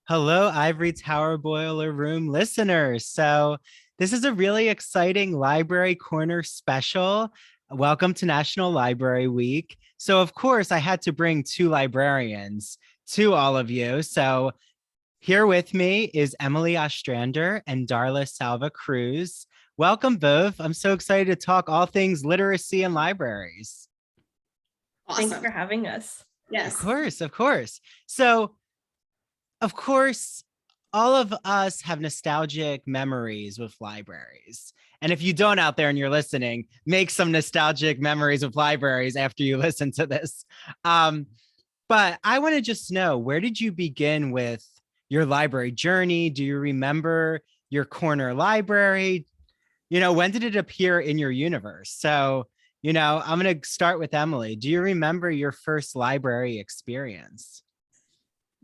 Hello, Ivory Tower Boiler Room listeners. So, this is a really exciting Library Corner special. Welcome to National Library Week. So, of course, I had to bring two librarians to all of you. So, here with me is Emily Ostrander and Darla Salva Cruz. Welcome both. I'm so excited to talk all things literacy and libraries. Thanks for having us. Yes. Of course, of course. So, of course, all of us have nostalgic memories with libraries. And if you don't out there and you're listening, make some nostalgic memories with libraries after you listen to this. But I want to just know, where did you begin with your library journey? Do you remember your corner library? When did it appear in your universe? So, I'm going to start with Emily. Do you remember your first library experience?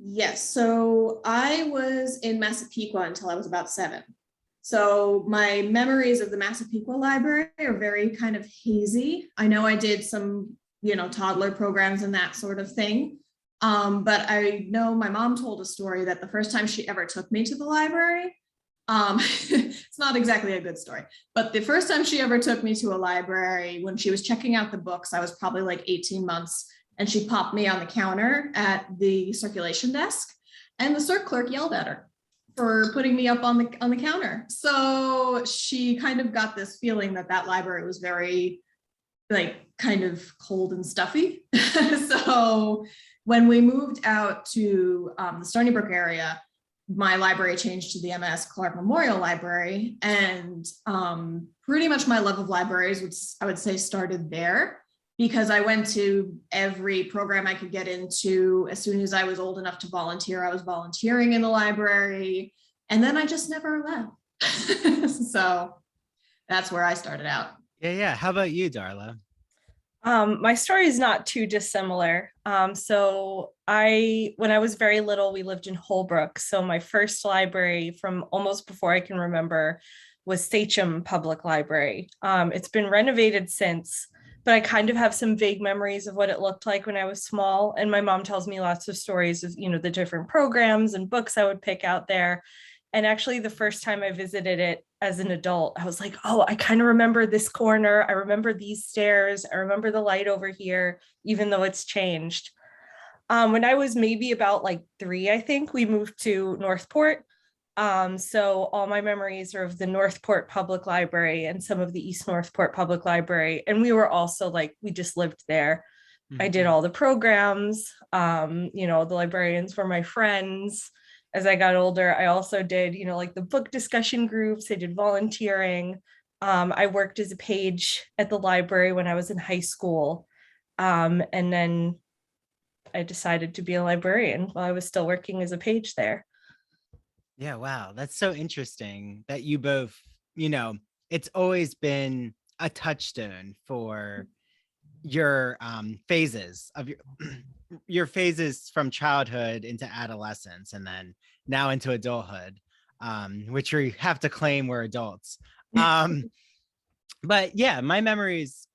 Yes, so I was in Massapequa until I was about 7. So my memories of the Massapequa Library are very kind of hazy. I know I did some, toddler programs and that sort of thing. But I know my mom told a story that the first time she ever took me to the library, it's not exactly a good story, but the first time she ever took me to a library, when she was checking out the books, I was probably like 18 months. And she popped me on the counter at the circulation desk, and the circ clerk yelled at her for putting me up on the counter. So she kind of got this feeling that library was very kind of cold and stuffy. So when we moved out to the Stony Brook area, my library changed to the MS Clark Memorial Library, and pretty much my love of libraries I would say started there, because I went to every program I could get into. As soon as I was old enough to volunteer, I was volunteering in the library, and then I just never left. So that's where I started out. Yeah. How about you, Darla? My story is not too dissimilar. So when I was very little, we lived in Holbrook. So my first library from almost before I can remember was Sachem Public Library. It's been renovated since, but I kind of have some vague memories of what it looked like when I was small. And my mom tells me lots of stories of, the different programs and books I would pick out there. And actually, the first time I visited it as an adult, I was like, oh, I kind of remember this corner. I remember these stairs. I remember the light over here, even though it's changed. When I was maybe about 3, I think, we moved to Northport. So all my memories are of the Northport Public Library and some of the East Northport Public Library. And we were also we just lived there. Mm-hmm. I did all the programs. The librarians were my friends. As I got older, I also did, the book discussion groups. I did volunteering. I worked as a page at the library when I was in high school. And then I decided to be a librarian while I was still working as a page there. Yeah, wow. That's so interesting that you both, it's always been a touchstone for your phases of your phases from childhood into adolescence and then now into adulthood, which we have to claim we're adults. But yeah, my memories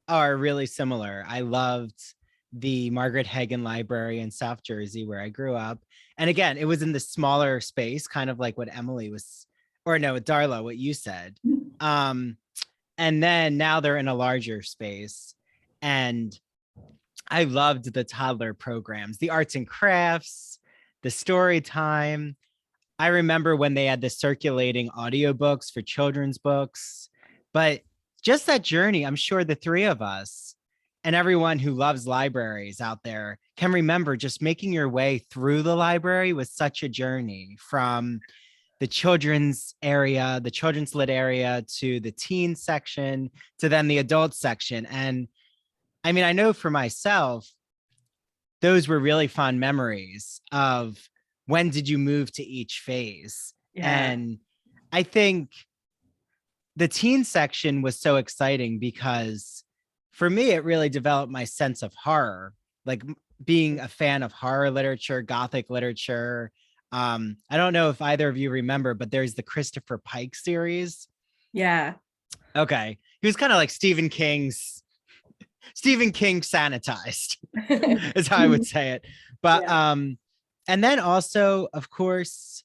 are really similar. I loved the Margaret Hagan Library in South Jersey where I grew up. And again, it was in the smaller space, kind of like what Emily was, or no, Darla, what you said. And then now they're in a larger space. And I loved the toddler programs, the arts and crafts, the story time. I remember when they had the circulating audiobooks for children's books, but just that journey, I'm sure the three of us and everyone who loves libraries out there can remember just making your way through the library was such a journey, from the children's area, the children's lit area, to the teen section, to then the adult section. And I mean, I know for myself, those were really fond memories of when did you move to each phase. Yeah. And I think the teen section was so exciting because for me, it really developed my sense of horror, like being a fan of horror literature, Gothic literature. I don't know if either of you remember, but there's the Christopher Pike series. Yeah. Okay. He was kind of like Stephen King sanitized is how I would say it. But And then also, of course,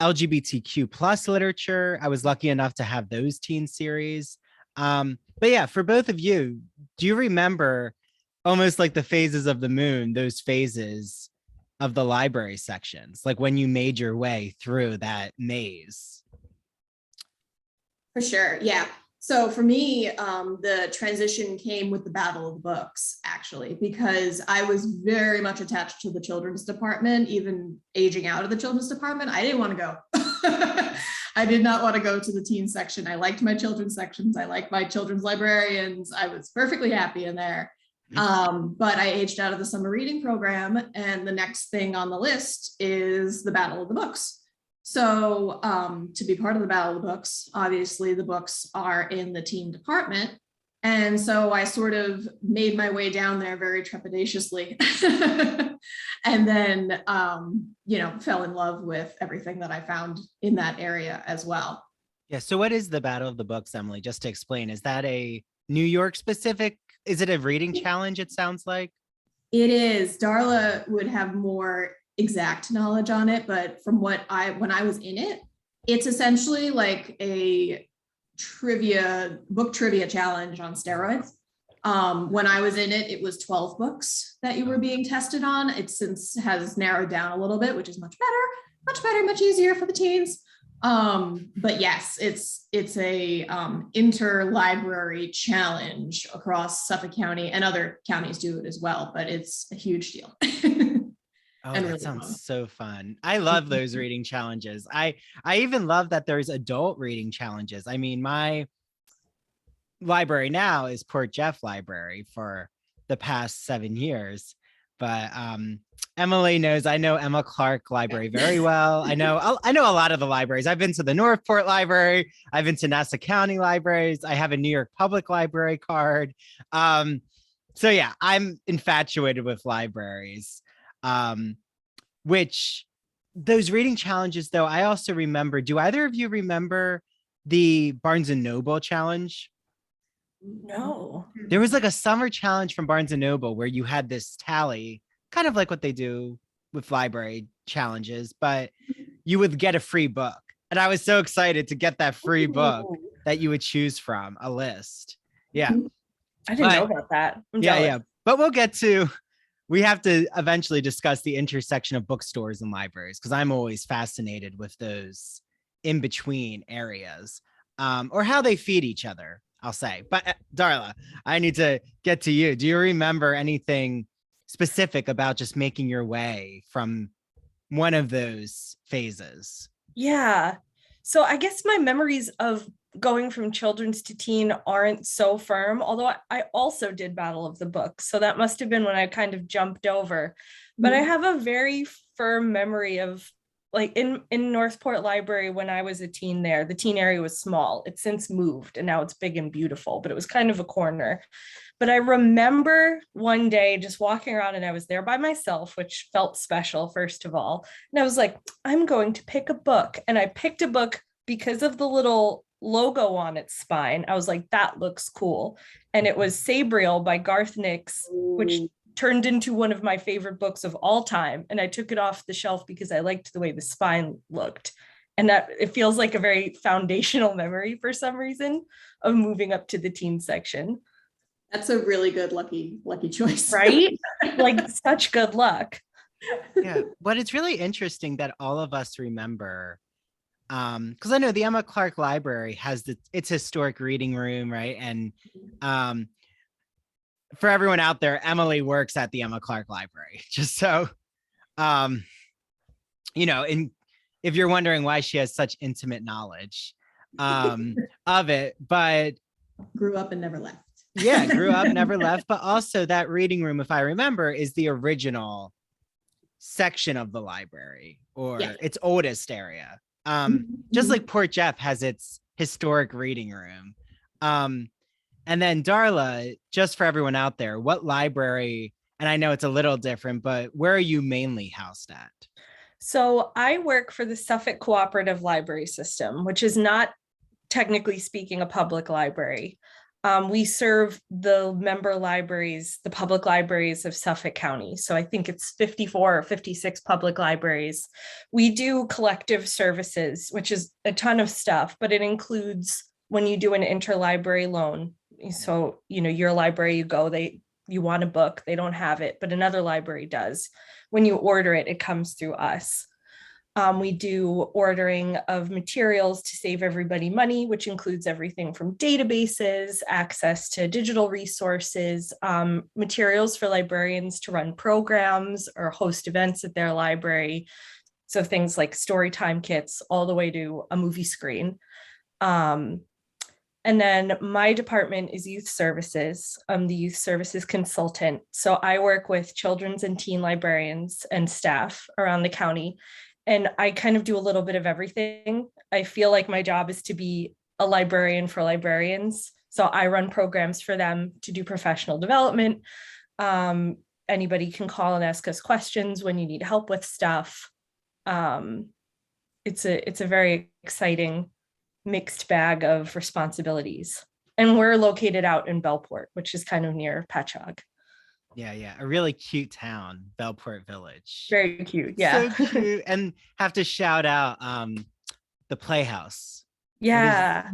LGBTQ plus literature. I was lucky enough to have those teen series. But yeah, for both of you, do you remember almost like the phases of the moon, those phases of the library sections, like when you made your way through that maze? For sure. Yeah. So for me, the transition came with the Battle of the Books, actually, because I was very much attached to the children's department, even aging out of the children's department. I didn't want to go. I did not want to go to the teen section. I liked my children's sections. I liked my children's librarians. I was perfectly happy in there. But I aged out of the summer reading program, and the next thing on the list is the Battle of the Books. So to be part of the Battle of the Books, obviously the books are in the teen department. And so I sort of made my way down there very trepidatiously. And then, fell in love with everything that I found in that area as well. Yeah. So what is the Battle of the Books, Emily? Just to explain, is that a New York specific? Is it a reading challenge? It sounds like. It is. Darla would have more exact knowledge on it, but from when I was in it, it's essentially like a book trivia challenge on steroids. When I was in it, it was 12 books that you were being tested on. It since has narrowed down a little bit, which is much better, much easier for the teens. But yes, it's a interlibrary challenge across Suffolk County, and other counties do it as well, but it's a huge deal. Oh, that really sounds so fun. I love those reading challenges. I even love that there's adult reading challenges. I mean, my library now is Port Jeff Library for the past 7 years. But Emily knows I know Emma Clark Library very well. I know a lot of the libraries. I've been to the Northport Library. I've been to Nassau County Libraries. I have a New York Public Library card. So yeah, I'm infatuated with libraries. Which those reading challenges, though, I also remember. Do either of you remember the Barnes and Noble challenge? No. There was like a summer challenge from Barnes and Noble where you had this tally, kind of like what they do with library challenges, but you would get a free book. And I was so excited to get that free book that you would choose from a list. Yeah. I didn't know about that. I'm jealous. Yeah. But we have to eventually discuss the intersection of bookstores and libraries, because I'm always fascinated with those in between areas, or how they feed each other, I'll say. But Darla, I need to get to you. Do you remember anything specific about just making your way from one of those phases? Yeah. So I guess my memories of going from children's to teen aren't so firm, although I also did Battle of the Books. So that must have been when I kind of jumped over. But I have a very firm memory of, like, in Northport Library, when I was a teen there, the teen area was small. It's since moved and now it's big and beautiful, but it was kind of a corner. But I remember one day just walking around, and I was there by myself, which felt special, first of all. And I was like, I'm going to pick a book. And I picked a book because of the little logo on its spine. I was like, that looks cool. And it was Sabriel by Garth Nix, which turned into one of my favorite books of all time. And I took it off the shelf because I liked the way the spine looked. And that it feels like a very foundational memory for some reason of moving up to the teen section. That's a really good lucky choice. Right? Like, such good luck. Yeah, but it's really interesting that all of us remember, because I know the Emma Clark Library has its historic reading room, right? And for everyone out there, Emily works at the Emma Clark Library, just so and if you're wondering why she has such intimate knowledge of it. But grew up and never left. Yeah, grew up, never left. But also that reading room, if I remember, is the original section of the library, or its oldest area. Just like Port Jeff has its historic reading room. And then Darla, just for everyone out there, what library, and I know it's a little different, but where are you mainly housed at? So I work for the Suffolk Cooperative Library System, which is not, technically speaking, a public library. We serve the member libraries, the public libraries of Suffolk County. So I think it's 54 or 56 public libraries. We do collective services, which is a ton of stuff, but it includes when you do an interlibrary loan. So, your library, you want a book, they don't have it, but another library does. When you order it, it comes through us. We do ordering of materials to save everybody money, which includes everything from databases, access to digital resources, materials for librarians to run programs or host events at their library. So things like story time kits all the way to a movie screen. And then my department is youth services. I'm the youth services consultant. So I work with children's and teen librarians and staff around the county. And I kind of do a little bit of everything. I feel like my job is to be a librarian for librarians. So I run programs for them to do professional development. Anybody can call and ask us questions when you need help with stuff. It's a very exciting mixed bag of responsibilities. And we're located out in Bellport, which is kind of near Patchogue. Yeah. A really cute town, Bellport Village. Very cute. Yeah. So cute. And have to shout out the Playhouse. Yeah.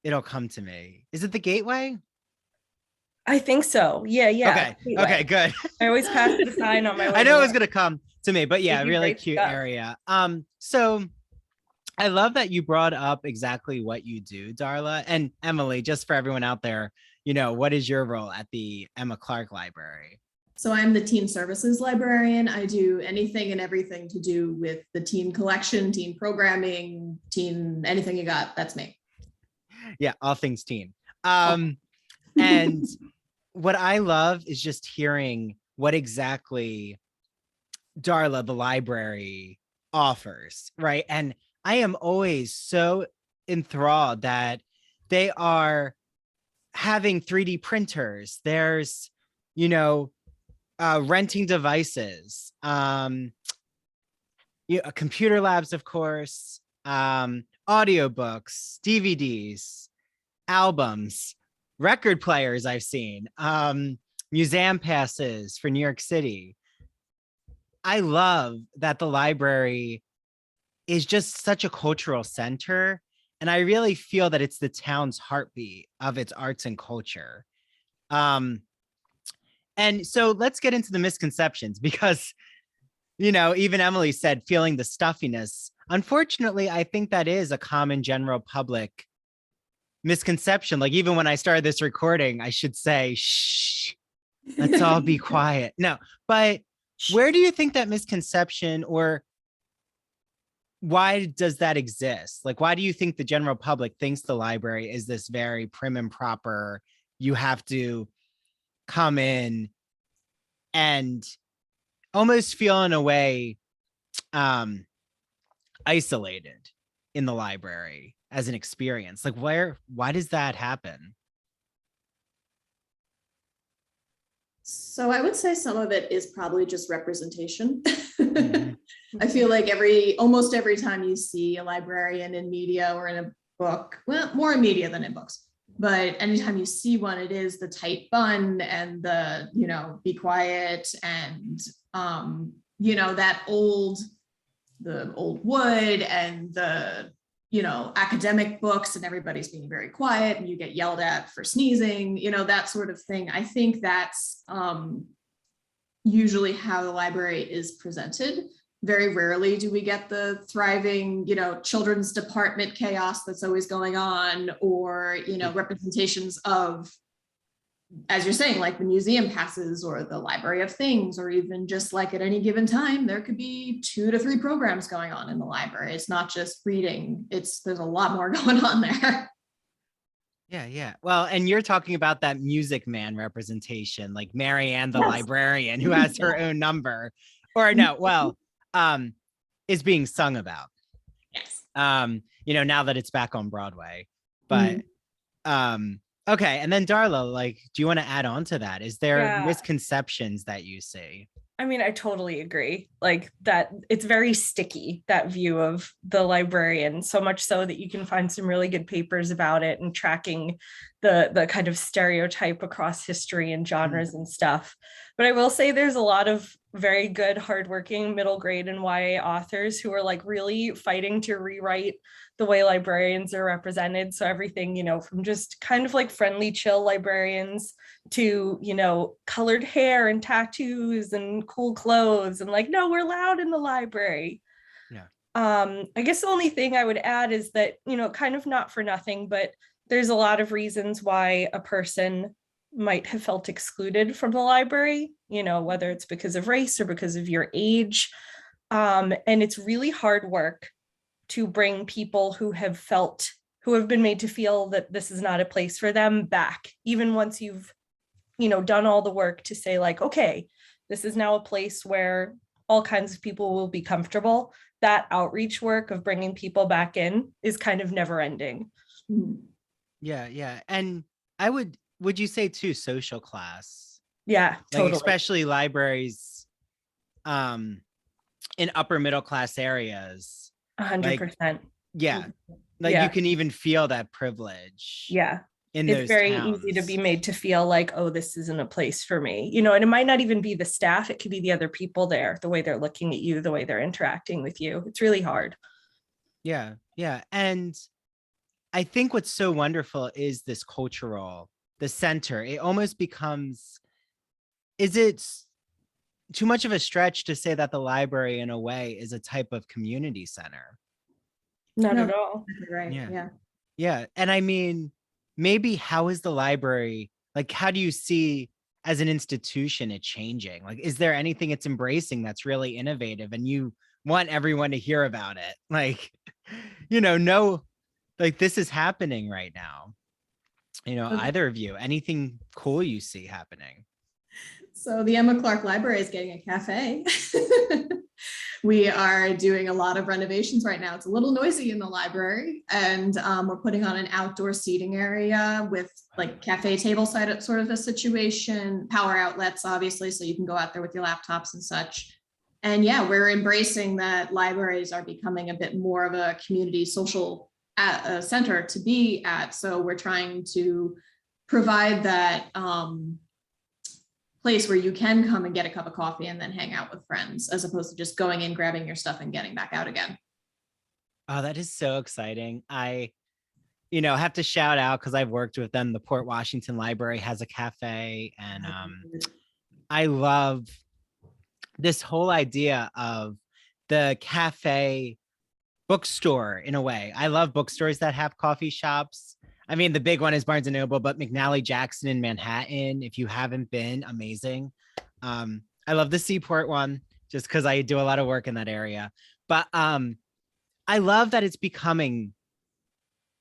It'll come to me. Is it the Gateway? I think so. Yeah. Okay, good. I always pass the sign on my way. I know it was gonna come to me, but yeah, really Great cute stuff. area. So I love that you brought up exactly what you do, Darla. And Emily, just for everyone out there, what is your role at the Emma Clark Library? So I'm the teen services librarian. I do anything and everything to do with the teen collection, teen programming, teen, anything you got, that's me. Yeah, all things teen. And what I love is just hearing what exactly Darla, the library, offers, right? And I am always so enthralled that they are having 3D printers. There's, renting devices, computer labs, of course, audiobooks, DVDs, albums, record players I've seen, museum passes for New York City. I love that the library is just such a cultural center. And I really feel that it's the town's heartbeat of its arts and culture. And so let's get into the misconceptions because, even Emily said feeling the stuffiness. Unfortunately, I think that is a common general public misconception. Like even when I started this recording, I should say, shh, let's all be quiet. No, but where do you think that misconception, or why does that exist? Like, why do you think the general public thinks the library is this very prim and proper, you have to come in and almost feel in a way isolated in the library as an experience? Like why does that happen? So I would say some of it is probably just representation. Mhm. I feel like almost every time you see a librarian in media or in a book, well, more in media than in books, but anytime you see one, it is the tight bun and the, be quiet and, that the old wood and the, academic books and everybody's being very quiet and you get yelled at for sneezing, that sort of thing. I think that's usually how the library is presented. Very rarely do we get the thriving, children's department chaos that's always going on, or, representations of, as you're saying, like the museum passes or the library of things, or even just like at any given time, there could be 2 to 3 programs going on in the library. It's not just reading. There's a lot more going on there. Yeah. Well, and you're talking about that Music Man representation, like Marianne, the Yes. librarian who has her own number, or no, well, is being sung about. Yes. Now that it's back on Broadway. But okay. And then Darla, like, do you want to add on to that? Is there misconceptions that you see? I mean, I totally agree. Like that, it's very sticky, that view of the librarian, so much so that you can find some really good papers about it and tracking the kind of stereotype across history and genres and stuff. But I will say there's a lot of very good, hardworking middle grade and YA authors who are like really fighting to rewrite the way librarians are represented. So everything, from just kind of like friendly, chill librarians to, colored hair and tattoos and cool clothes and like, no, we're loud in the library. Yeah. I guess the only thing I would add is that, kind of not for nothing, but there's a lot of reasons why a person might have felt excluded from the library, whether it's because of race or because of your age. And it's really hard work to bring people who have been made to feel that this is not a place for them back, even once you've, done all the work to say like, okay, this is now a place where all kinds of people will be comfortable. That outreach work of bringing people back in is kind of never ending. Yeah. And would you say too, social class? Yeah, totally. Like especially libraries in upper middle class areas. 100%. Yeah. Like you can even feel that privilege. Yeah. In it's those very towns. easy to be made to feel like, oh, this isn't a place for me, and it might not even be the staff. It could be the other people there, the way they're looking at you, the way they're interacting with you. It's really hard. Yeah. And I think what's so wonderful is this the center. It almost becomes, is it too much of a stretch to say that the library in a way is a type of community center? Not at all. Right. Yeah. And I mean, maybe how is the library, like, how do you see as an institution it changing? Like, is there anything it's embracing that's really innovative and you want everyone to hear about it? Like, like this is happening right now. Either of you, anything cool you see happening? So the Emma Clark Library is getting a cafe. We are doing a lot of renovations right now. It's a little noisy in the library, and we're putting on an outdoor seating area with like cafe table side sort of a situation, power outlets, obviously, so you can go out there with your laptops and such. And yeah, we're embracing that libraries are becoming a bit more of a community social center to be at. So we're trying to provide that place where you can come and get a cup of coffee and then hang out with friends, as opposed to just going in, grabbing your stuff and getting back out again. Oh, that is so exciting. I have to shout out because I've worked with them. The Port Washington Library has a cafe, and I love this whole idea of the cafe bookstore in a way. I love bookstores that have coffee shops. I mean, the big one is Barnes & Noble, but McNally Jackson in Manhattan, if you haven't been, amazing. I love the Seaport one just because I do a lot of work in that area. But I love that it's becoming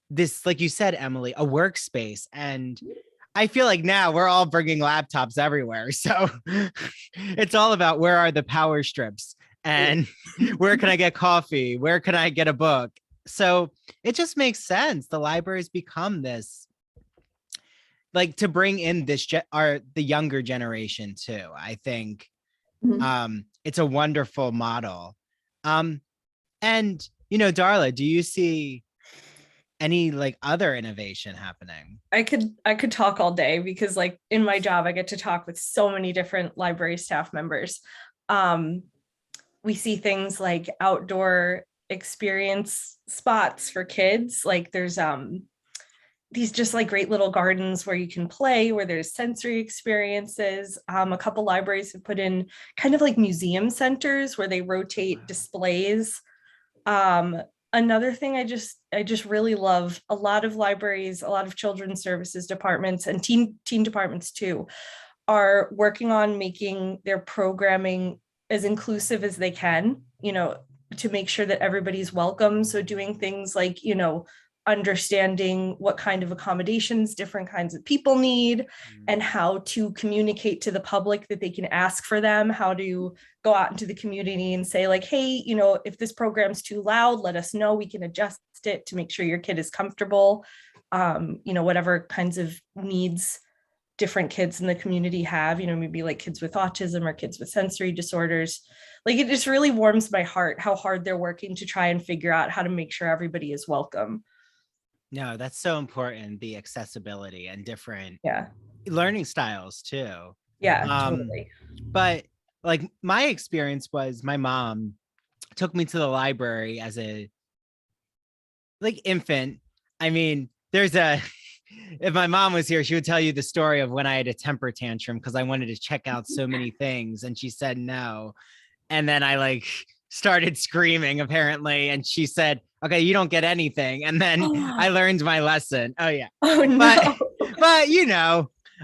this, like you said, Emily, a workspace. And I feel like now we're all bringing laptops everywhere. So it's all about where are the power strips and where can I get coffee? Where can I get a book? So it just makes sense. The library's become this, like, to bring in this the younger generation too. I think it's a wonderful model. And Darla, do you see any like other innovation happening? I could talk all day because like in my job, I get to talk with so many different library staff members. We see things like outdoor experience spots for kids. Like there's these just like great little gardens where you can play, where there's sensory experiences. A couple libraries have put in kind of like museum centers where they rotate displays. Another thing I just really love, a lot of libraries, a lot of children's services departments and teen departments too, are working on making their programming as inclusive as they can, to make sure that everybody's welcome. So doing things like, understanding what kind of accommodations different kinds of people need and how to communicate to the public that they can ask for them, how to go out into the community and say like, hey, if this program's too loud, let us know, we can adjust it to make sure your kid is comfortable, whatever kinds of needs different kids in the community have, maybe like kids with autism or kids with sensory disorders. Like, it just really warms my heart how hard they're working to try and figure out how to make sure everybody is welcome. No, that's so important, the accessibility and different Yeah. learning styles too. Yeah, totally. But like my experience was my mom took me to the library as a infant. I mean, if my mom was here, she would tell you the story of when I had a temper tantrum because I wanted to check out so many things and she said no. And then I started screaming apparently. And she said, okay, you don't get anything. And then I learned my lesson. Oh yeah. Oh no. But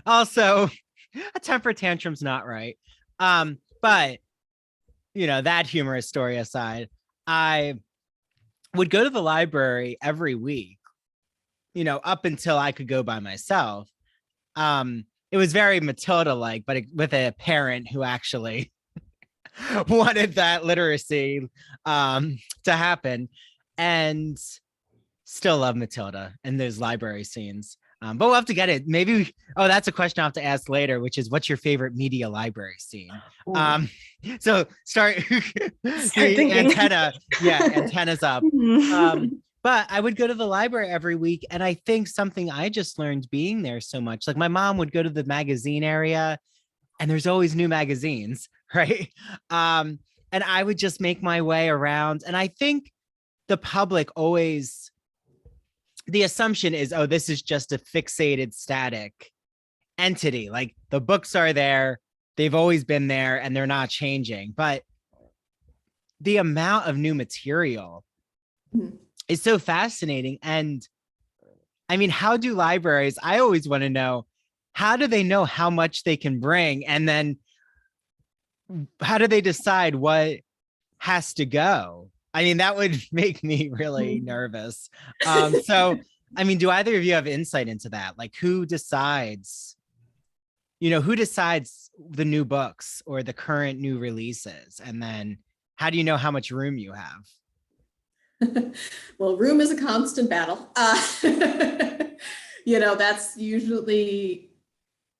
also a temper tantrum's not right. But that humorous story aside, I would go to the library every week, up until I could go by myself. It was very Matilda-like, but with a parent who actually wanted that literacy to happen, and still love Matilda and those library scenes. But we'll have to get it. Maybe, that's a question I'll have to ask later, which is what's your favorite media library scene? So start thinking. Antennas up. But I would go to the library every week. And I think something I just learned being there so much, like my mom would go to the magazine area and there's always new magazines, right? And I would just make my way around. And I think the public always, the assumption is, this is just a fixated, static entity. Like the books are there, they've always been there, and they're not changing. But the amount of new material is so fascinating. And I mean, how do libraries, I always want to know, how do they know how much they can bring? And then how do they decide what has to go? I mean, that would make me really nervous. So, I mean, do either of you have insight into that? Like who decides the new books or the current new releases? And then how do you know how much room you have? Well, room is a constant battle. That's usually,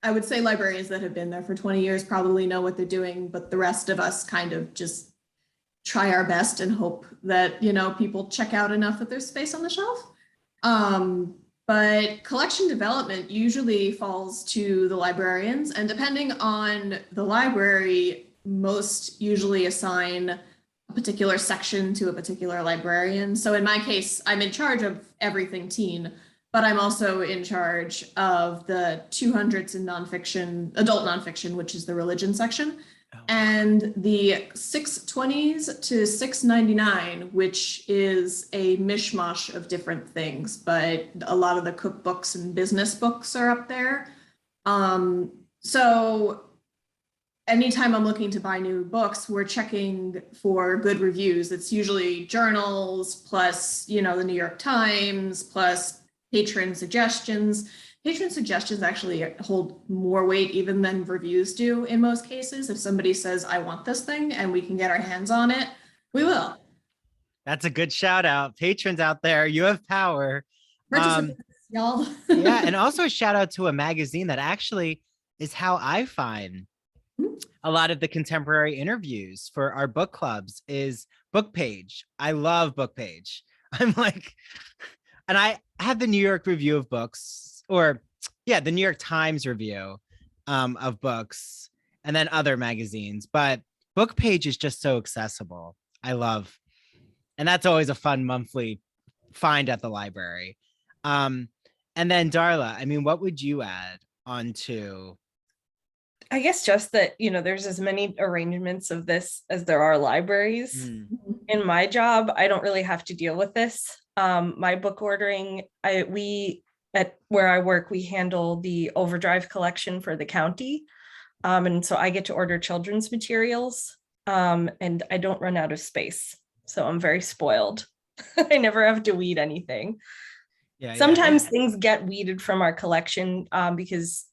I would say librarians that have been there for 20 years probably know what they're doing, but the rest of us kind of just try our best and hope that, people check out enough that there's space on the shelf. But collection development usually falls to the librarians, and depending on the library, most usually assign a particular section to a particular librarian. So in my case, I'm in charge of everything teen, but I'm also in charge of the 200s in nonfiction, adult nonfiction, which is the religion section. And the 620s to 699, which is a mishmash of different things, but a lot of the cookbooks and business books are up there. So anytime I'm looking to buy new books, we're checking for good reviews. It's usually journals plus, the New York Times plus patron suggestions. Patron suggestions actually hold more weight even than reviews do in most cases. If somebody says, I want this thing and we can get our hands on it, we will. That's a good shout out. Patrons out there, you have power. Y'all. Yeah, and also a shout out to a magazine that actually is how I find a lot of the contemporary interviews for our book clubs is BookPage. I love BookPage. I'm like, and I have the New York Review of Books, or the New York Times review of books, and then other magazines. But BookPage is just so accessible. I love, and that's always a fun monthly find at the library. And then Darla, I mean, what would you add onto? I guess just that, there's as many arrangements of this as there are libraries. In my job, I don't really have to deal with this. My book ordering, at where I work, we handle the overdrive collection for the county. And so I get to order children's materials, and I don't run out of space. So I'm very spoiled. I never have to weed anything. Sometimes things get weeded from our collection because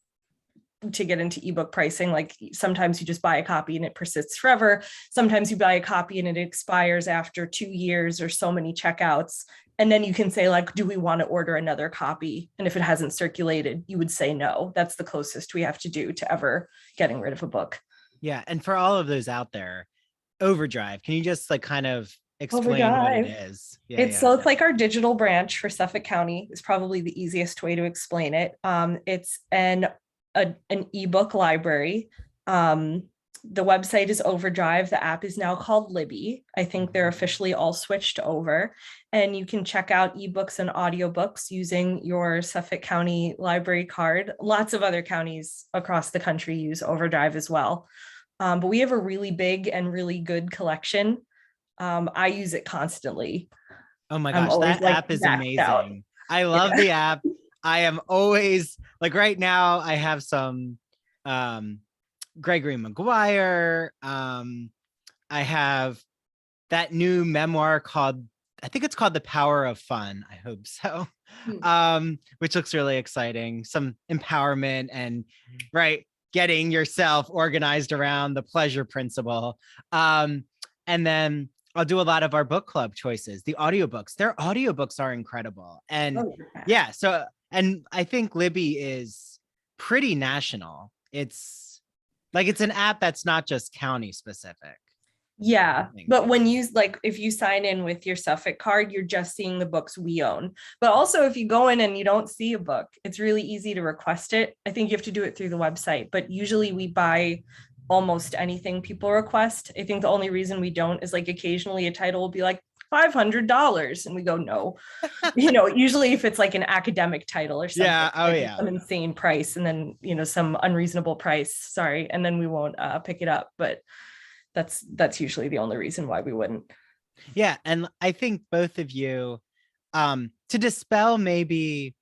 to get into ebook pricing, like sometimes you just buy a copy and it persists forever. Sometimes you buy a copy and it expires after 2 years or so many checkouts. And then you can say like, do we want to order another copy? And if it hasn't circulated, you would say no. That's the closest we have to do to ever getting rid of a book. Yeah. And for all of those out there, Overdrive, can you just like kind of explain what it is? So it's like our digital branch for Suffolk County is probably the easiest way to explain it. It's an ebook library. The website is Overdrive. The app is now called Libby. I think they're officially all switched over. And you can check out ebooks and audiobooks using your Suffolk County library card. Lots of other counties across the country use Overdrive as well. But we have a really big and really good collection. I use it constantly. Oh my gosh, that app is amazing. I love the app. I am always like right now I have some Gregory Maguire. I have that new memoir called, I think it's called The Power of Fun. I hope so. Which looks really exciting. Some empowerment and getting yourself organized around the pleasure principle. And then I'll do a lot of our book club choices, the audiobooks. Their audiobooks are incredible. And and I think Libby is pretty national. It's an app that's not just county specific. Yeah, but when you if you sign in with your Suffolk card, you're just seeing the books we own. But also if you go in and you don't see a book, it's really easy to request it. I think you have to do it through the website, but usually we buy almost anything people request. I think the only reason we don't is like occasionally a title will be like $500 and we go, no. Usually if it's like an academic title or something, some insane price and then some unreasonable price, sorry, and then we won't pick it up. But that's usually the only reason why we wouldn't. Yeah, and I think both of you, to dispel maybe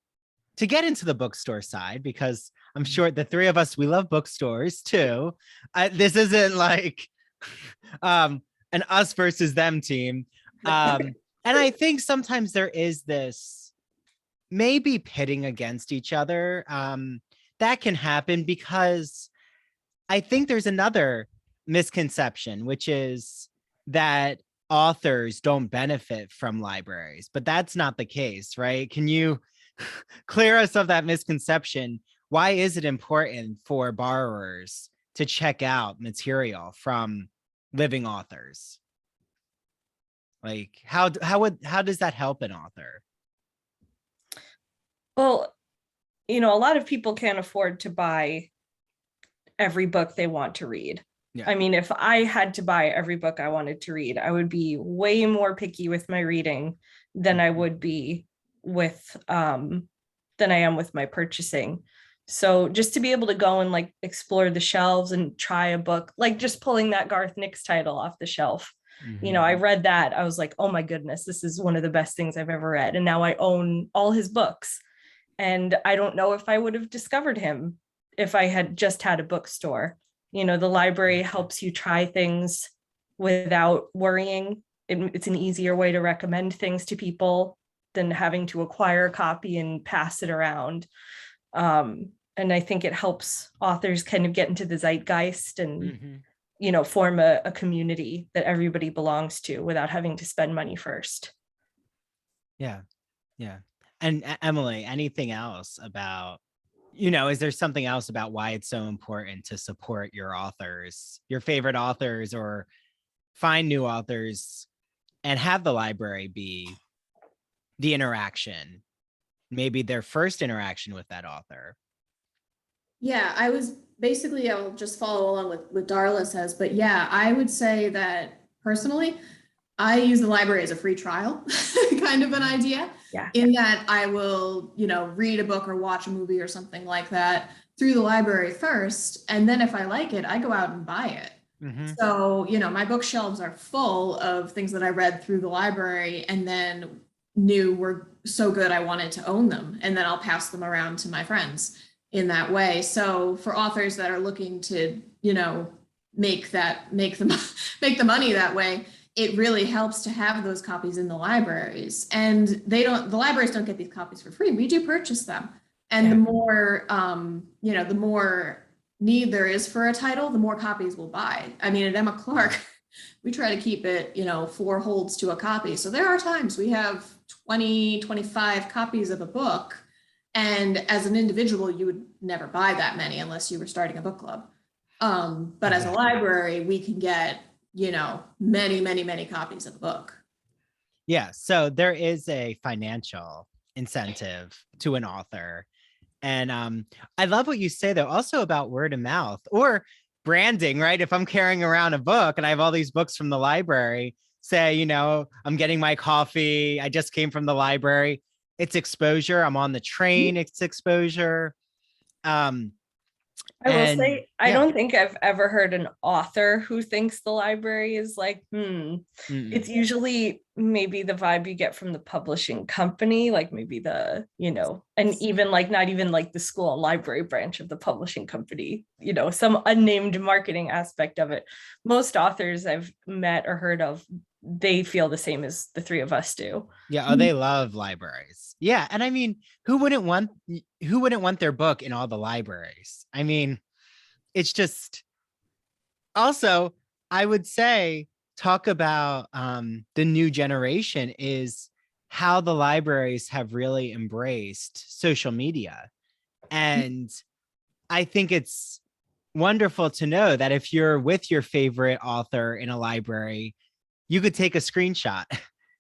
to get into the bookstore side, because I'm sure the three of us, we love bookstores too. This isn't like an us versus them team. And I think sometimes there is this maybe pitting against each other. That can happen because I think there's another misconception, which is that authors don't benefit from libraries, but that's not the case, right? Can you clear us of that misconception? Why is it important for borrowers to check out material from living authors? Like how does that help an author? Well, a lot of people can't afford to buy every book they want to read. Yeah. I mean, if I had to buy every book I wanted to read, I would be way more picky with my reading than I would be with than I am with my purchasing. So just to be able to go and like explore the shelves and try a book, like just pulling that Garth Nix title off the shelf. I read that. I was like, oh my goodness, this is one of the best things I've ever read. And now I own all his books. And I don't know if I would have discovered him if I had just had a bookstore. The library helps you try things without worrying. It's an easier way to recommend things to people than having to acquire a copy and pass it around. And I think it helps authors kind of get into the zeitgeist and, form a community that everybody belongs to without having to spend money first. Yeah. Yeah. And Emily, anything else about, is there something else about why it's so important to support your authors, your favorite authors, or find new authors and have the library be the interaction, maybe their first interaction with that author? Yeah, I'll just follow along with what Darla says, but yeah, I would say that personally, I use the library as a free trial, kind of an idea. Yeah. In that I will, read a book or watch a movie or something like that through the library first. And then if I like it, I go out and buy it. So, my bookshelves are full of things that I read through the library and then knew were so good I wanted to own them. And then I'll pass them around to my friends in that way. So for authors that are looking to, make the money that way, it really helps to have those copies in the libraries. And the libraries don't get these copies for free. We do purchase them. And the more, the more need there is for a title, the more copies we'll buy. I mean, at Emma Clark, We try to keep it, 4 holds to a copy. So there are times we have 20, 25 copies of a book. And as an individual, you would never buy that many unless you were starting a book club. But as a library, we can get, many, many, many copies of a book. Yeah. So there is a financial incentive to an author. And I love what you say, though, also about word of mouth or branding, right? If I'm carrying around a book and I have all these books from the library, say, I'm getting my coffee, I just came from the library, it's exposure. I'm on the train, it's exposure. I will say, I don't think I've ever heard an author who thinks the library is like, It's usually maybe the vibe you get from the publishing company, like maybe the, and even like not even like the school and library branch of the publishing company, some unnamed marketing aspect of it. Most authors I've met or heard of, they feel the same as the three of us do. Yeah. Oh, they love libraries. Yeah. And I mean, who wouldn't want their book in all the libraries? I mean, it's just also, I would say, talk about the new generation is how the libraries have really embraced social media. And I think it's wonderful to know that if you're with your favorite author in a library, you could take a screenshot,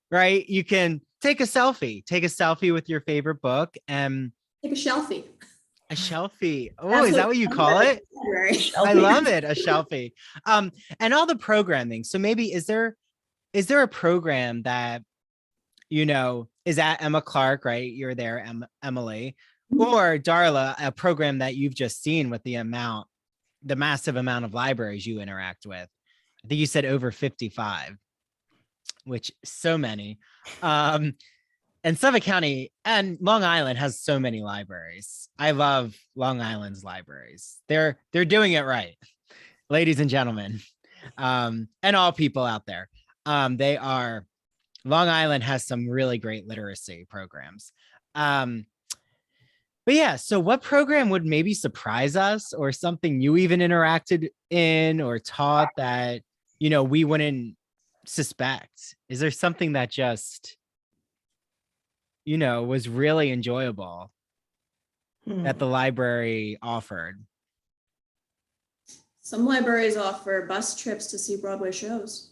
right? You can take a selfie with your favorite book and take a shelfie. A shelfie. Oh, is that what you call it? I love it. A shelfie. And all the programming. So maybe is there a program that, is at Emma Clark, right? You're there, Emily, or Darla, a program that you've just seen with the massive amount of libraries you interact with. I think you said over 55, which so many. And Suffolk County and Long Island has so many libraries. I love Long Island's libraries. They're doing it right, ladies and gentlemen, and all people out there. Long Island has some really great literacy programs. But yeah, so what program would maybe surprise us, or something you even interacted in or taught that, we wouldn't suspect? Is there something that just was really enjoyable that the library offered? Some libraries offer bus trips to see Broadway shows.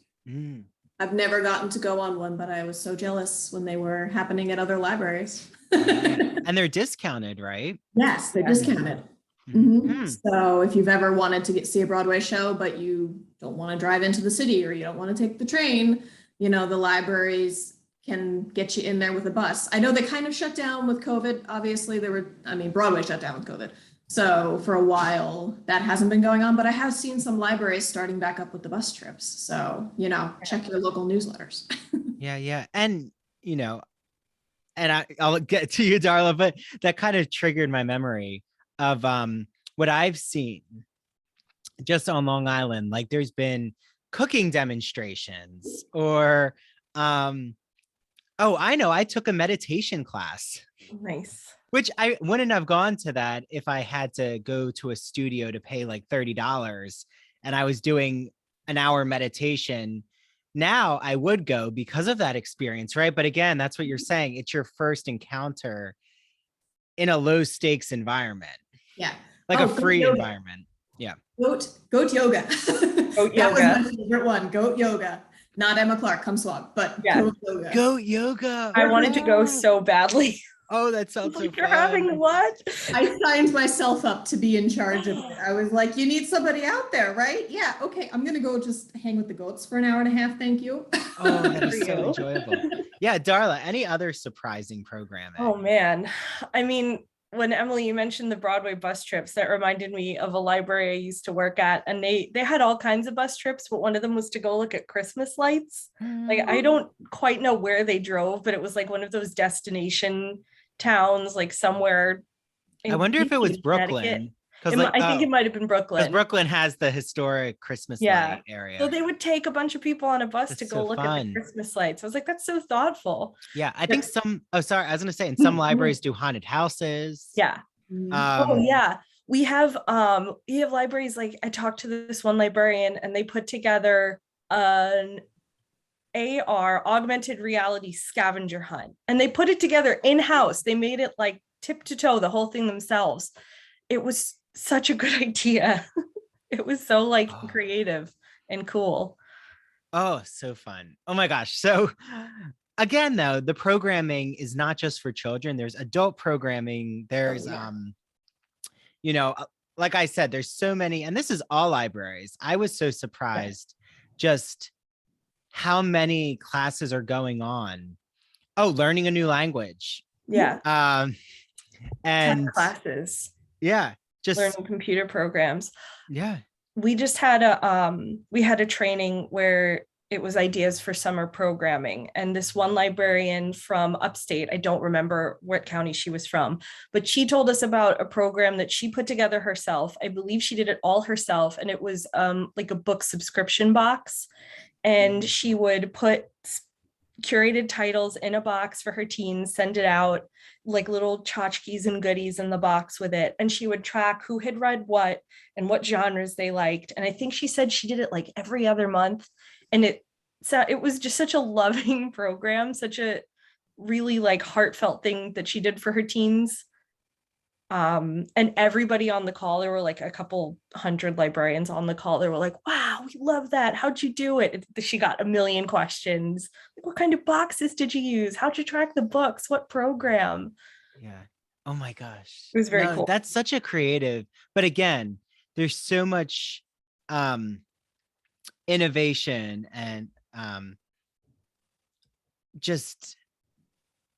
I've never gotten to go on one, but I was so jealous when they were happening at other libraries. And they're discounted, right? Yes, they're discounted. So if you've ever wanted to see a Broadway show, but you don't want to drive into the city or you don't want to take the train, the libraries can get you in there with a bus. I know they kind of shut down with COVID. Obviously, Broadway shut down with COVID. So for a while, that hasn't been going on, but I have seen some libraries starting back up with the bus trips. So, check your local newsletters. Yeah. And, I'll get to you, Darla, but that kind of triggered my memory of what I've seen just on Long Island. Like there's been cooking demonstrations or, oh, I know. I took a meditation class. Nice. Which I wouldn't have gone to that if I had to go to a studio to pay like $30 and I was doing an hour meditation. Now I would go because of that experience, right? But again, that's what you're saying. It's your first encounter in a low stakes environment. Yeah. Like a free environment. Yeah. Goat yoga. Goat yoga. That was my favorite one. Goat yoga. Not Emma Clark, come swap, but goat yoga. Goat yoga. I wanted to go so badly. Oh, that sounds so fun. You're having what? I signed myself up to be in charge of it. I was like, you need somebody out there, right? Yeah, okay, I'm gonna go just hang with the goats for an hour and a half, thank you. Oh, that is so enjoyable. Yeah, Darla, any other surprising programming? Oh man, I mean, when Emily, you mentioned the Broadway bus trips, that reminded me of a library I used to work at, and they had all kinds of bus trips, but one of them was to go look at Christmas lights. Like, I don't quite know where they drove, but it was like one of those destination towns, like somewhere. I wonder if it was Brooklyn. I think it might have been Brooklyn. Because Brooklyn has the historic Christmas light area. So they would take a bunch of people on a bus to go look at the Christmas lights. I was like, that's so thoughtful. Yeah, I think I was gonna say, in some libraries do haunted houses. Yeah. We have libraries, like I talked to this one librarian and they put together an AR augmented reality scavenger hunt, and they put it together in-house. They made it like tip to toe, the whole thing themselves. It was such a good idea. It was so like creative and cool. Oh, so fun. Oh my gosh. So again, though, the programming is not just for children. There's adult programming. There's you know, like I said, there's so many, and this is all libraries. I was so surprised just how many classes are going on. Oh, learning a new language. Yeah. And tech classes. Yeah. Just learning computer programs. Yeah. We just had a training where it was ideas for summer programming. And this one librarian from upstate, I don't remember what county she was from, but she told us about a program that she put together herself. I believe she did it all herself. And it was like a book subscription box. And she would put curated titles in a box for her teens, send it out, like little tchotchkes and goodies in the box with it. And she would track who had read what and what genres they liked. And I think she said she did it like every other month. And it was just such a loving program, such a really like heartfelt thing that she did for her teens. And everybody on the call, there were like a couple hundred librarians on the call. They were like, wow, we love that. How'd you do it? She got a million questions. Like, what kind of boxes did you use? How'd you track the books? What program? Yeah. Oh my gosh. It was very cool. That's such a creative, but again, there's so much innovation and just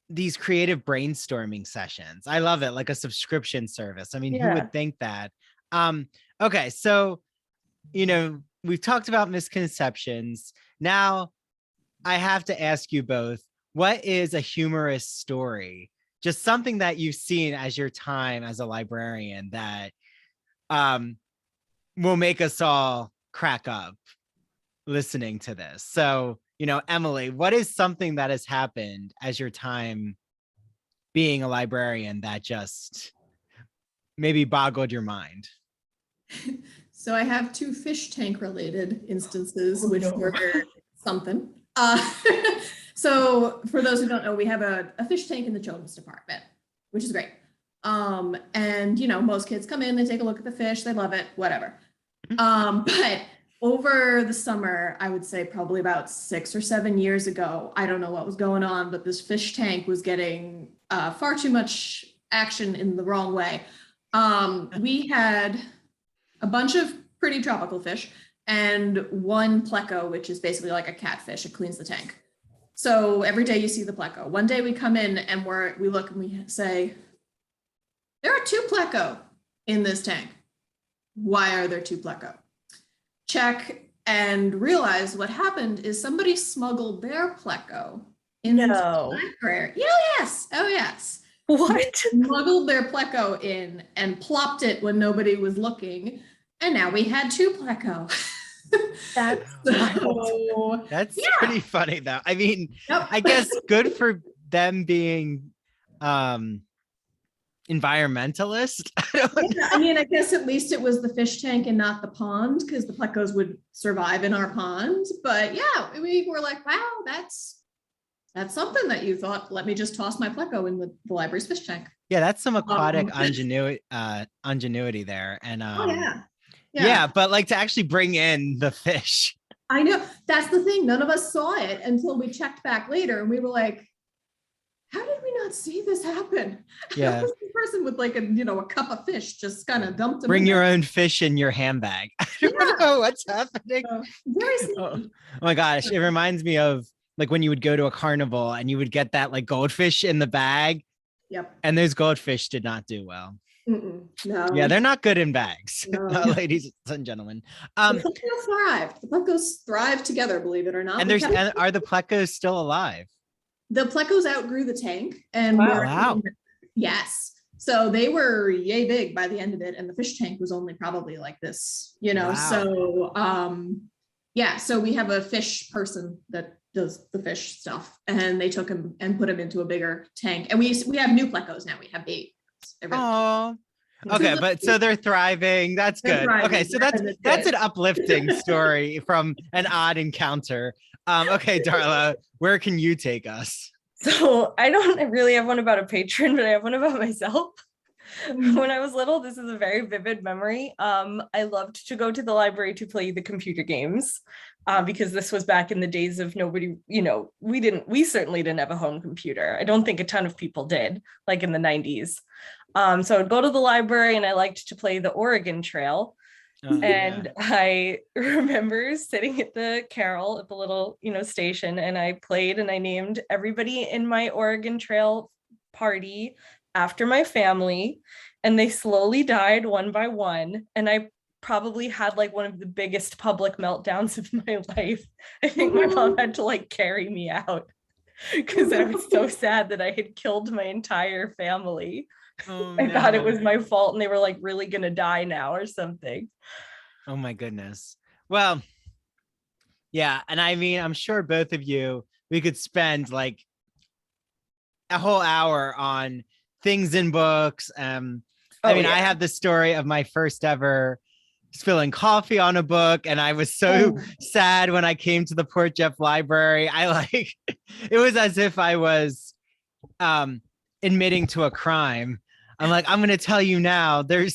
these creative brainstorming sessions. I love it, like a subscription service. I mean, who would think that? Okay, so we've talked about misconceptions. Now I have to ask you both, what is a humorous story? Just something that you've seen as your time as a librarian that will make us all crack up listening to this. So, Emily, what is something that has happened as your time being a librarian that just maybe boggled your mind? So I have two fish tank related instances, which were something. So for those who don't know, we have a fish tank in the children's department, which is great. And most kids come in, they take a look at the fish, they love it, whatever. But over the summer, I would say probably about 6 or 7 years ago, I don't know what was going on, but this fish tank was getting far too much action in the wrong way. We had a bunch of pretty tropical fish and one pleco, which is basically like a catfish. It cleans the tank. So every day you see the pleco. One day we come in and we look and we say, there are 2 pleco in this tank. Why are there 2 pleco? Check and realize what happened is somebody smuggled their pleco into the library. Yes. Oh, yes. What? Smuggled their pleco in and plopped it when nobody was looking. And now we had 2 pleco. That's pretty funny, though. I mean, I guess good for them being environmentalist. I mean, I guess at least it was the fish tank and not the pond, because the plecos would survive in our pond. But yeah, we were like, wow, that's something that you thought, let me just toss my pleco in the library's fish tank. Yeah, that's some aquatic ingenuity there. And yeah, but like to actually bring in the fish. I know, that's the thing. None of us saw it until we checked back later, and we were like, how did we not see this happen? Yeah. This person with like a cup of fish just kind of dumped them. Bring your own fish in your handbag. I don't know what's happening. Very sneaky. Oh my gosh. It reminds me of like when you would go to a carnival and you would get that like goldfish in the bag. Yep. And those goldfish did not do well. No. Yeah, they're not good in bags, no. Ladies and gentlemen. The plecos thrived. The plecos thrive together, believe it or not. And are the plecos still alive? The plecos outgrew the tank, and wow. Yes. So they were yay big by the end of it, and the fish tank was only probably like this, Wow. So so we have a fish person that does the fish stuff, and they took him and put him into a bigger tank, and we have new plecos now. We have 8. Oh, Okay, but so they're thriving. That's They're good. thriving. Okay, so that's Good. an uplifting story from an odd encounter. Okay, Darla, where can you take us? So I don't really have one about a patron, but I have one about myself. When I was little, this is a very vivid memory. I loved to go to the library to play the computer games, because this was back in the days of nobody, we certainly didn't have a home computer. I don't think a ton of people did, like in the 90s. So I'd go to the library and I liked to play the Oregon Trail. And I remember sitting at the Carol at the little, station, and I played and I named everybody in my Oregon Trail party after my family, and they slowly died one by one. And I probably had like one of the biggest public meltdowns of my life. I think my mom had to like carry me out because I was so sad that I had killed my entire family. I thought it was my fault and they were like really gonna die now or something. Oh my goodness. Well, yeah, and I mean, I'm sure both of you, we could spend like a whole hour on things in books. I have the story of my first ever spilling coffee on a book, and I was so sad when I came to the Port Jeff Library. It was as if I was admitting to a crime. I'm like, I'm gonna tell you now. I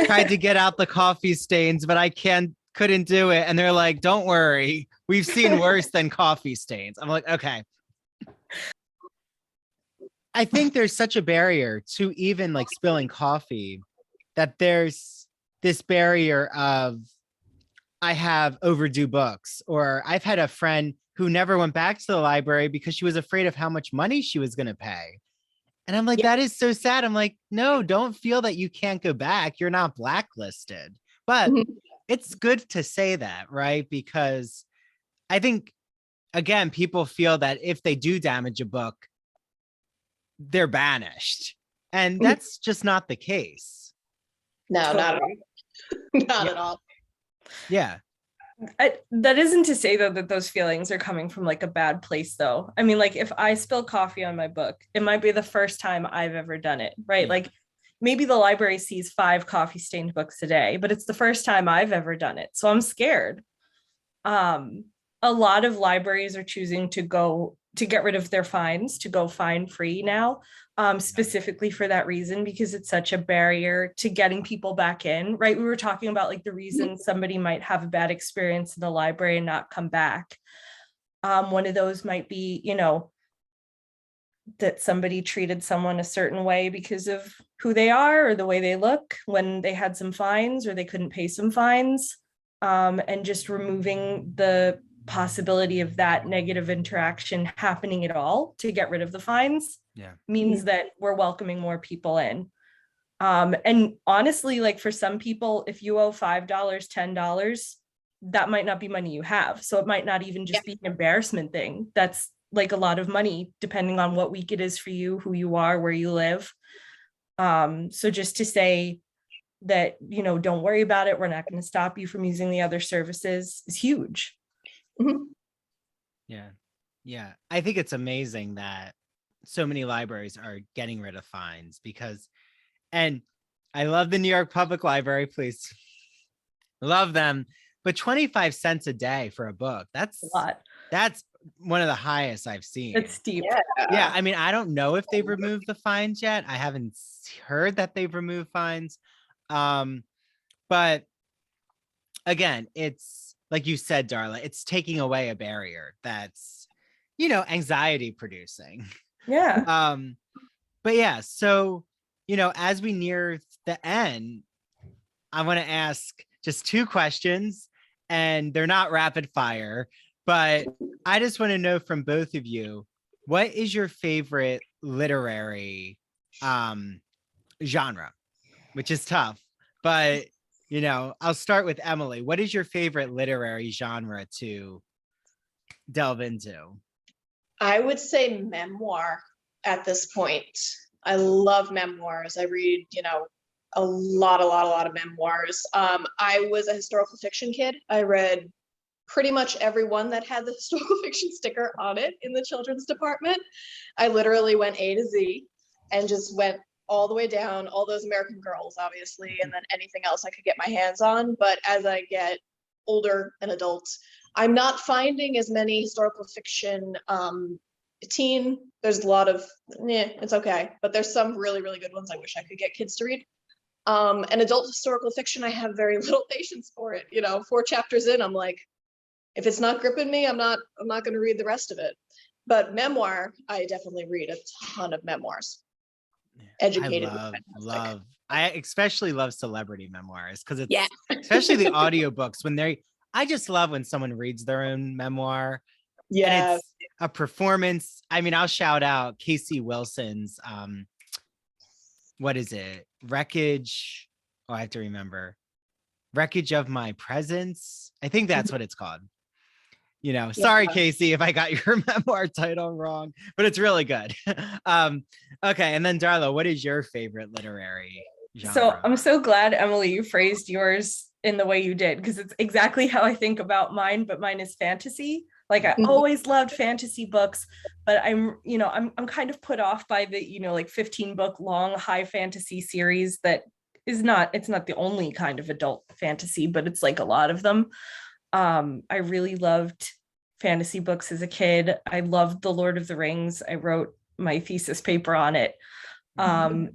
tried to get out the coffee stains, but I couldn't do it. And they're like, don't worry, we've seen worse than coffee stains. I'm like, okay. I think there's such a barrier to even like spilling coffee, that there's this barrier of, I have overdue books, or I've had a friend who never went back to the library because she was afraid of how much money she was going to pay. And I'm like, that is so sad. I'm like, no, don't feel that you can't go back. You're not blacklisted. But it's good to say that, right? Because I think, again, people feel that if they do damage a book, they're banished. And that's just not the case. No, not at all. Not at all. Yeah. That isn't to say though that those feelings are coming from like a bad place though. I mean, like if I spill coffee on my book, it might be the first time I've ever done it, right? Like maybe the library sees 5 coffee stained books a day, but it's the first time I've ever done it. So I'm scared. A lot of libraries are choosing to get rid of their fines, to go fine free now, specifically for that reason, because it's such a barrier to getting people back in, right? We were talking about like the reason somebody might have a bad experience in the library and not come back. One of those might be, that somebody treated someone a certain way because of who they are or the way they look when they had some fines or they couldn't pay some fines, and just removing the possibility of that negative interaction happening at all to get rid of the fines means that we're welcoming more people in. And honestly, like for some people, if you owe $5, $10, that might not be money you have. So it might not even just be an embarrassment thing. That's like a lot of money, depending on what week it is for you, who you are, where you live. So just to say that, don't worry about it, we're not going to stop you from using the other services is huge. Yeah. I think it's amazing that so many libraries are getting rid of fines and I love the New York Public Library, please. Love them. But 25 cents a day for a book, that's a lot. That's one of the highest I've seen. It's steep. Yeah. I mean, I don't know if they've removed the fines yet. I haven't heard that they've removed fines. But again, it's like you said, Darla, it's taking away a barrier that's, anxiety producing. Yeah. But yeah, so, as we near the end, I want to ask just 2 questions, and they're not rapid fire, but I just want to know from both of you, what is your favorite literary genre? Which is tough, but I'll start with Emily. What is your favorite literary genre to delve into? I would say memoir at this point. I love memoirs. I read, a lot of memoirs. I was a historical fiction kid. I read pretty much every one that had the historical fiction sticker on it in the children's department. I literally went A to Z and just went all the way down, all those American Girls, obviously, and then anything else I could get my hands on. But as I get older and adult, I'm not finding as many historical fiction teen. There's a lot of, it's okay. But there's some really, really good ones I wish I could get kids to read. And adult historical fiction, I have very little patience for it. 4 chapters in, I'm like, if it's not gripping me, I'm not going to read the rest of it. But memoir, I definitely read a ton of memoirs. Educated. I especially love celebrity memoirs because it's especially the audiobooks I just love when someone reads their own memoir. Yeah. It's a performance. I mean, I'll shout out Casey Wilson's what is it? Wreckage. Oh, I have to remember. Wreckage of My Presence. I think that's what it's called. Sorry, Casey, if I got your memoir title wrong, but it's really good. Okay, and then Darla, what is your favorite literary genre? So I'm so glad, Emily, you phrased yours in the way you did, because it's exactly how I think about mine, but mine is fantasy. Like I always loved fantasy books, but I'm kind of put off by the, 15 book long high fantasy series that it's not the only kind of adult fantasy, but it's like a lot of them. I really loved fantasy books as a kid. I loved The Lord of the Rings. I wrote my thesis paper on it.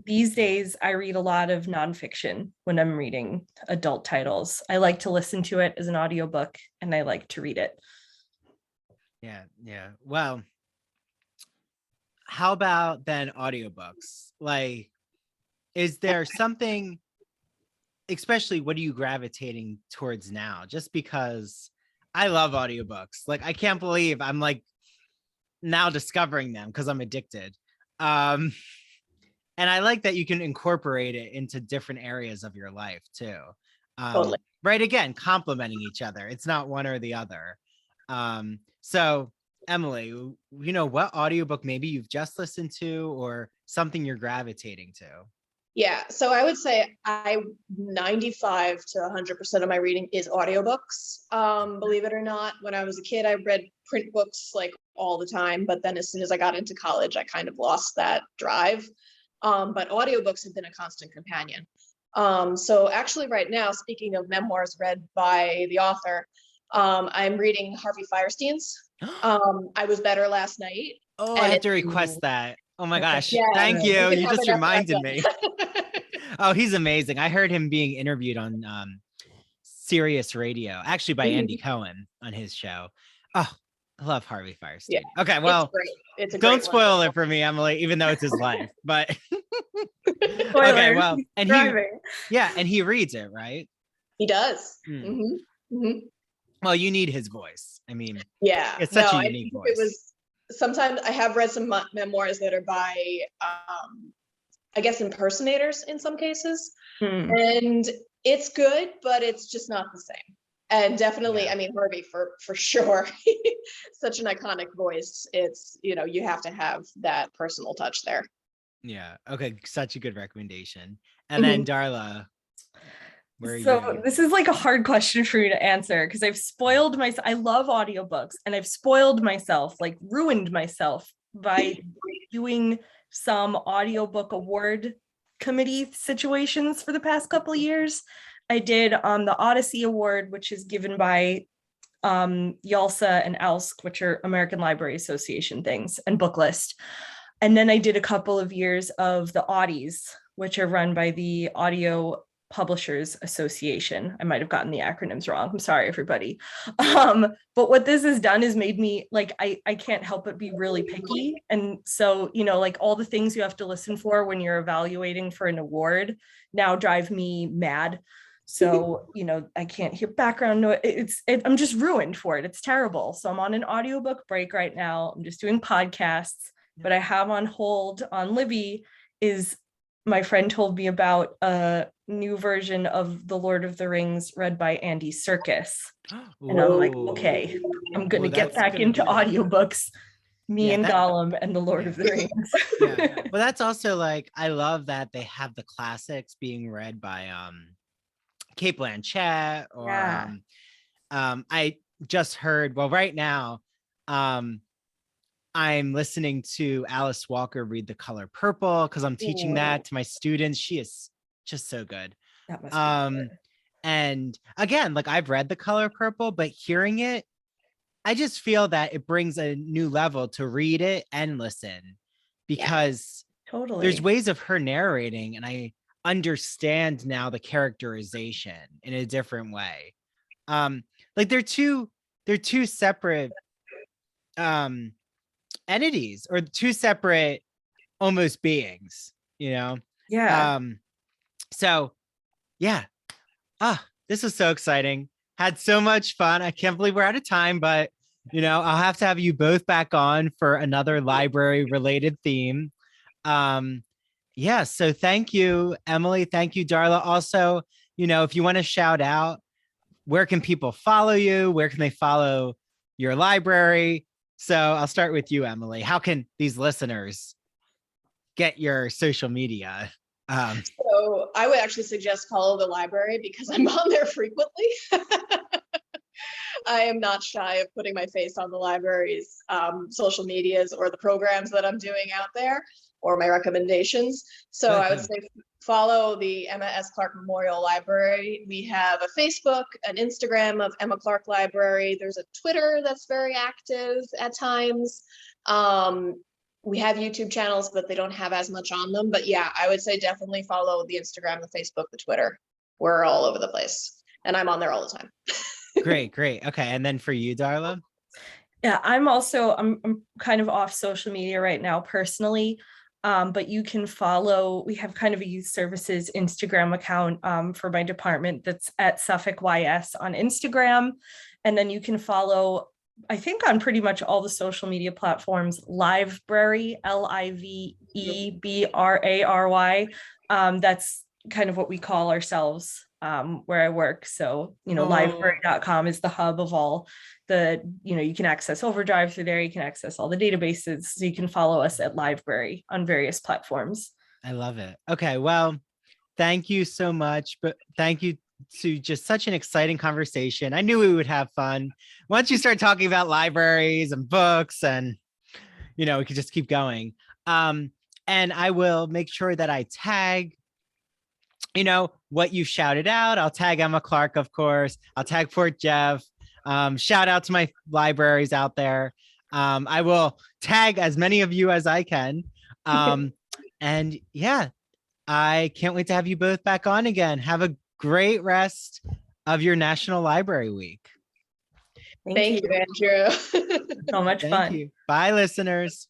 These days, I read a lot of nonfiction when I'm reading adult titles. I like to listen to it as an audiobook, and I like to read it. Yeah. Well, how about then audiobooks? Like, is there something, especially what are you gravitating towards now? Just because I love audiobooks. Like, I can't believe I'm like now discovering them because I'm addicted. And I like that you can incorporate it into different areas of your life too. Totally. Right. Again, complementing each other. It's not one or the other. So Emily, what audiobook maybe you've just listened to or something you're gravitating to? Yeah, so I would say 95 to 100% of my reading is audiobooks. Believe it or not, when I was a kid, I read print books like all the time, but then as soon as I got into college, I kind of lost that drive. But audiobooks have been a constant companion. So actually right now, speaking of memoirs read by the author, I'm reading Harvey Fierstein's I Was Better Last Night. Oh, I have to request that. Oh my gosh. Yeah, thank you. You just reminded me. Oh, he's amazing. I heard him being interviewed on Sirius Radio, actually by Andy Cohen on his show. Oh, I love Harvey Fierstein. Yeah, okay, well, don't spoil it for me, Emily, even though it's his life. But okay, well, and he reads it, right? He does. Well, you need his voice. I mean, yeah, it's such a unique voice. It was sometimes I have read some memoirs that are by I guess impersonators in some cases, and it's good, but it's just not the same. And definitely, I mean, Harvey for sure, such an iconic voice. It's you have to have that personal touch there. Yeah. Okay. Such a good recommendation. And then Darla. This is like a hard question for you to answer because I've spoiled myself. I love audiobooks and I've spoiled myself, like ruined myself by doing some audiobook award committee situations for the past couple of years. I did the Odyssey Award, which is given by YALSA and ALSC, which are American Library Association things, and Booklist. And then I did a couple of years of the Audies, which are run by the Audio Publishers Association. I might have gotten the acronyms wrong. I'm sorry, everybody. But what this has done is made me like, I can't help but be really picky. And so, like all the things you have to listen for when you're evaluating for an award now drive me mad. So, I can't hear background noise. I'm just ruined for it. It's terrible. So I'm on an audiobook break right now. I'm just doing podcasts, but I have on hold on Libby is my friend told me about a new version of The Lord of the Rings read by Andy Serkis. And I'm like, okay, I'm going to get back into audiobooks. And Gollum and The Lord of the Rings. Well, that's also like, I love that they have the classics being read by Cate Blanchett or I just heard, well, right now, I'm listening to Alice Walker read The Color Purple because I'm teaching that to my students. She is just so good. That must be good. And again, like I've read The Color Purple, but hearing it, I just feel that it brings a new level to read it and listen, because Totally. there's ways of her narrating, and I understand now the characterization in a different way. Like they're two separate entities, or two separate almost beings, you know? Yeah. So yeah. This was so exciting. Had so much fun. I can't believe we're out of time, but I'll have to have you both back on for another library related theme. Yeah, so thank you, Emily. Thank you, Darla. Also, if you want to shout out, where can people follow you? Where can they follow your library? So I'll start with you, Emily. How can these listeners get your social media? So I would actually suggest follow the library because I'm on there frequently. I am not shy of putting my face on the library's social medias or the programs that I'm doing out there, or my recommendations. So I would say follow the Emma S. Clark Memorial Library. We have a Facebook, an Instagram of Emma Clark Library. There's a Twitter that's very active at times. We have YouTube channels, but they don't have as much on them. But yeah, I would say definitely follow the Instagram, the Facebook, the Twitter. We're all over the place, and I'm on there all the time. Great. Okay. And then for you, Darla? Yeah, I'm kind of off social media right now personally. But you can follow, we have kind of a youth services Instagram account for my department that's at Suffolk YS on Instagram. And then you can follow, I think, on pretty much all the social media platforms, Livebrary, Liveberry. That's kind of what we call ourselves where I work. So, liveberry.com is the hub of all the, you can access Overdrive through there. You can access all the databases. So you can follow us at Livebrary on various platforms. I love it. Okay. Well, thank you so much. But thank you to just such an exciting conversation. I knew we would have fun. Once you start talking about libraries and books, and we could just keep going. And I will make sure that I tag what you shouted out. I'll tag Emma Clark, of course. I'll tag Fort Jeff. Shout out to my libraries out there. I will tag as many of you as I can. And yeah, I can't wait to have you both back on again. Have a great rest of your National Library Week. Thank you, Andrew. So much fun. Thank you. Bye, listeners.